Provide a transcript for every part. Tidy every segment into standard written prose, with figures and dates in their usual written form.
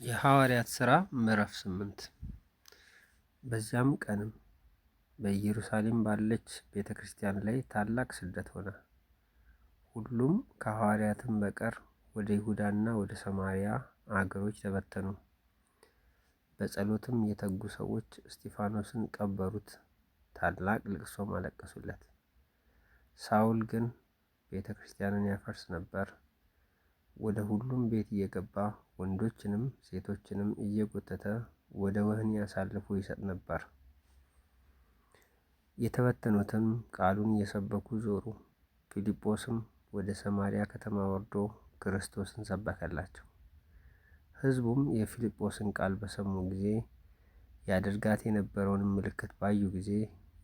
የሐዋርያት ሥራ ምዕራፍ 8 በዚያም ቀንም በኢየሩሳሌም ባለች ቤተ ክርስቲያን ላይ ታላቅ ስደት ሆነ። ሁሉም ከሐዋርያትም በቀር ወደ ይሁዳና ወደ ሰማርያ አገሮች ተበተኑ። በጸሎትም የተጉ ሰዎች እስጢፋኖስን ቀበሩት፣ ታላቅ ልቅሶም አለቀሱለት። ሳውል ግን ቤተ ክርስቲያንን ያፈርስ ነበር። ወደ ሁሉም ቤት እየገባ ወንዶችንም ሴቶችንም እየጎተተ ወደ ወህኒ አሳልፎ ይሰጥ ነበር። የተበተኑትም ቃሉን እየሰበኩ ዞሩ። ፊልጶስም ወደ ሰማርያ ከተማ ወርዶ ክርስቶስን ሰበከላቸው። ሕዝቡም የፊልጶስን ቃል በሰሙ ጊዜ፣ ያደርጋት የነበረውን ምልክት ባዩ ጊዜ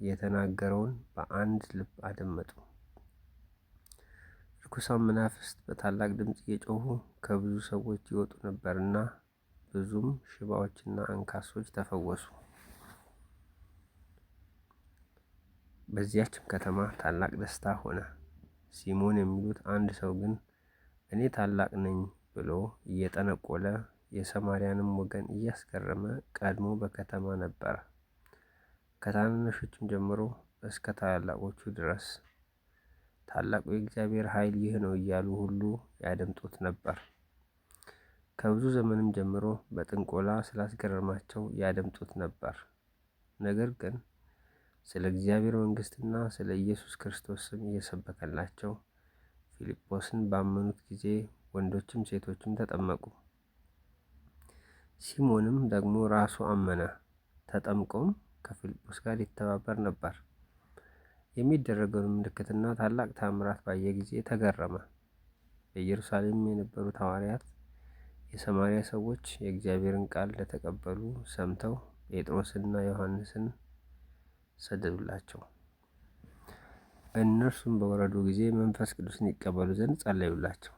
የተናገረውን በአንድ ልብ አደመጡ። ርኩሳን መናፍስት በታላቅ ድምፅ እየጮሁ ከብዙ ሰዎች ይወጡ ነበርና ብዙም ሽባዎችና አንካሶች ተፈወሱ። በዚያችም ከተማ ታላቅ ደስታ ሆነ። ሲሞን የሚሉት አንድ ሰው ግን እኔ ታላቅ ነኝ ብሎ እየጠነቆለ የሰማርያንም ወገን እያስገረመ ቀድሞ በከተማ ነበረ። ከታናናሾችም ጀምሮ እስከ ታላላቆቹ ድረስ ታላቁ የእግዚአብሔር ኃይል ይህ ነው እያሉ ሁሉ ያደምጡት ነበር። ከብዙ ዘመንም ጀምሮ በጥንቆላ ስላስገረማቸው ያደምጡት ነበር። ነገር ግን ስለ እግዚአብሔር መንግሥትና ስለ ኢየሱስ ክርስቶስ ስም እየሰበከላቸው ፊልጶስን ባመኑት ጊዜ ወንዶችም ሴቶችም ተጠመቁ። ሲሞንም ደግሞ ራሱ አመነ፣ ተጠምቆም ከፊልጶስ ጋር ይተባበር ነበር። የሚደረገውን ምልክትና ታላቅ ታምራት ባየ ጊዜ ተገረመ። በኢየሩሳሌም የነበሩት ሐዋርያት የሰማርያ ሰዎች የእግዚአብሔርን ቃል እንደተቀበሉ ሰምተው ጴጥሮስንና ዮሐንስን ሰደዱላቸው። እነርሱም በወረዱ ጊዜ መንፈስ ቅዱስን ይቀበሉ ዘንድ ጸለዩላቸው።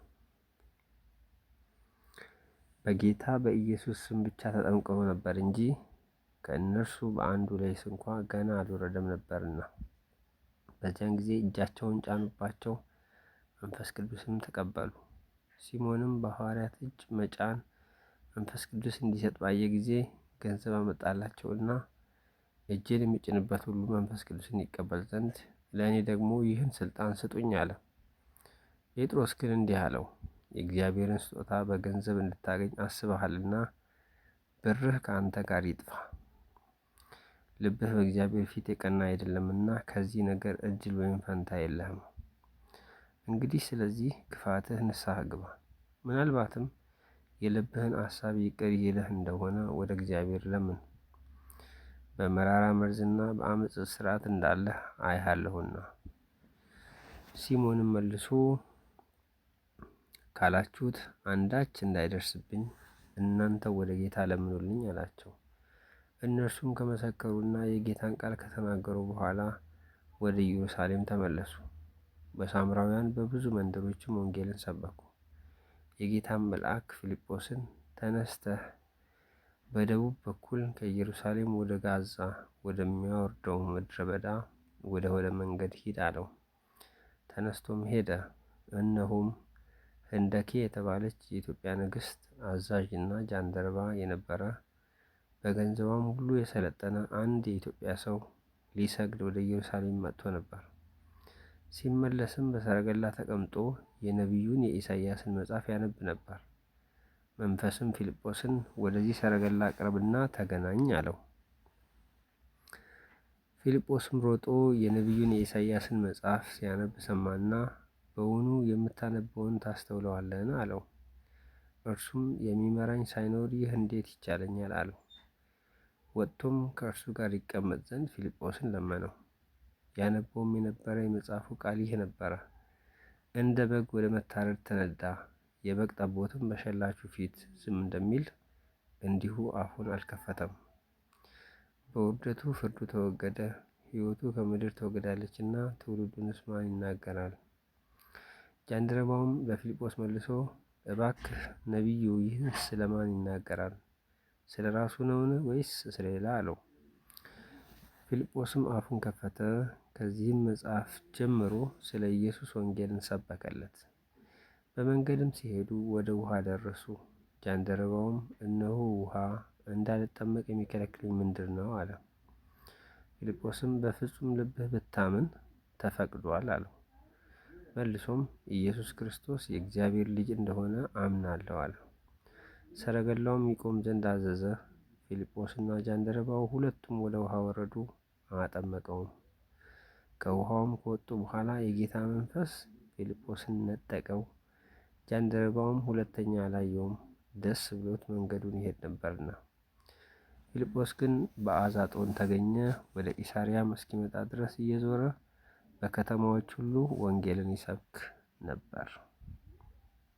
በጌታ በኢየሱስ ስም ብቻ ተጠምቀው ነበር እንጂ ከእነርሱ በአንዱ ላይ ስንኳ ገና አልወረደም ነበርና። በዚያን ጊዜ እጃቸውን ጫኑባቸው፣ መንፈስ ቅዱስም ተቀበሉ። ሲሞንም በሐዋርያት እጅ መጫን መንፈስ ቅዱስ እንዲሰጥ ባየ ጊዜ ገንዘብ አመጣላቸውና እጄን የሚጭንበት ሁሉ መንፈስ ቅዱስን ይቀበል ዘንድ ለእኔ ደግሞ ይህን ስልጣን ስጡኝ አለ። ጴጥሮስ ግን እንዲህ አለው፣ የእግዚአብሔርን ስጦታ በገንዘብ እንድታገኝ አስበሃልና ብርህ ከአንተ ጋር ይጥፋ። ልብህ በእግዚአብሔር ፊት የቀና አይደለምና ከዚህ ነገር እድል ወይም ፈንታ የለህም። እንግዲህ ስለዚህ ክፋትህ ንስሐ ግባ፣ ምናልባትም የልብህን ሐሳብ ይቅር ይልህ እንደሆነ ወደ እግዚአብሔር ለምን። በመራራ መርዝና በአመፅ ስርዓት እንዳለህ አይሃለሁና። ሲሞንም መልሶ ካላችሁት አንዳች እንዳይደርስብኝ እናንተ ወደ ጌታ ለምኑልኝ አላቸው። እነርሱም ከመሰከሩና የጌታን ቃል ከተናገሩ በኋላ ወደ ኢየሩሳሌም ተመለሱ። በሳምራውያን በብዙ መንደሮችም ወንጌልን ሰበኩ። የጌታን መልአክ ፊልጶስን ተነስተህ በደቡብ በኩል ከኢየሩሳሌም ወደ ጋዛ ወደሚያወርደው ምድረ በዳ ወደ መንገድ ሂድ አለው። ተነስቶም ሄደ። እነሆም ህንደኬ የተባለች የኢትዮጵያ ንግሥት አዛዥና ጃንደረባ የነበረ በገንዘቧም ሁሉ የሰለጠነ አንድ የኢትዮጵያ ሰው ሊሰግድ ወደ ኢየሩሳሌም መጥቶ ነበር። ሲመለስም በሰረገላ ተቀምጦ የነቢዩን የኢሳይያስን መጽሐፍ ያነብ ነበር። መንፈስም ፊልጶስን ወደዚህ ሰረገላ ቅረብና ተገናኝ አለው። ፊልጶስም ሮጦ የነቢዩን የኢሳይያስን መጽሐፍ ሲያነብ ሰማና በውኑ የምታነበውን ታስተውለዋለህን? አለው። እርሱም የሚመራኝ ሳይኖር ይህ እንዴት ይቻለኛል? አለው። ወጥቶም ከእርሱ ጋር ይቀመጥ ዘንድ ፊልጶስን ለመነው። ያነበውም የነበረ የመጽሐፉ ቃል ይህ ነበረ። እንደ በግ ወደ መታረድ ተነዳ፣ የበግ ጠቦትም በሸላቹ ፊት ዝም እንደሚል እንዲሁ አፉን አልከፈተም። በውርደቱ ፍርዱ ተወገደ፣ ሕይወቱ ከምድር ተወግዳለችና ትውልዱንስ ማን ይናገራል? ጃንደረባውም ለፊልጶስ መልሶ እባክህ ነቢዩ ይህን ስለ ማን ይናገራል? ስለ ራሱ ነውን ወይስ ስለ ሌላ? አለው። ፊልጶስም አፉን ከፈተ። ከዚህም መጽሐፍ ጀምሮ ስለ ኢየሱስ ወንጌልን ሰበከለት። በመንገድም ሲሄዱ ወደ ውሃ ደረሱ። ጃንደረባውም እነሆ ውሃ እንዳልጠመቅ የሚከለክለኝ ምንድን ነው አለ። ፊልጶስም በፍጹም ልብህ ብታምን ተፈቅዷል አለው። መልሶም ኢየሱስ ክርስቶስ የእግዚአብሔር ልጅ እንደሆነ አምናለሁ አለ። ሰረገላውም ይቆም ዘንድ አዘዘ። ፊልጶስና ጃንደረባው ሁለቱም ወደ ውሃ ወረዱ፣ አጠመቀውም። ከውሃውም ከወጡ በኋላ የጌታ መንፈስ ፊልጶስን ነጠቀው። ጃንደረባውም ሁለተኛ አላየውም፣ ደስ ብሎት መንገዱን ይሄድ ነበርና። ፊልጶስ ግን በአዛጦን ተገኘ። ወደ ቂሳርያም እስኪመጣ ድረስ እየዞረ በከተማዎች ሁሉ ወንጌልን ይሰብክ ነበር።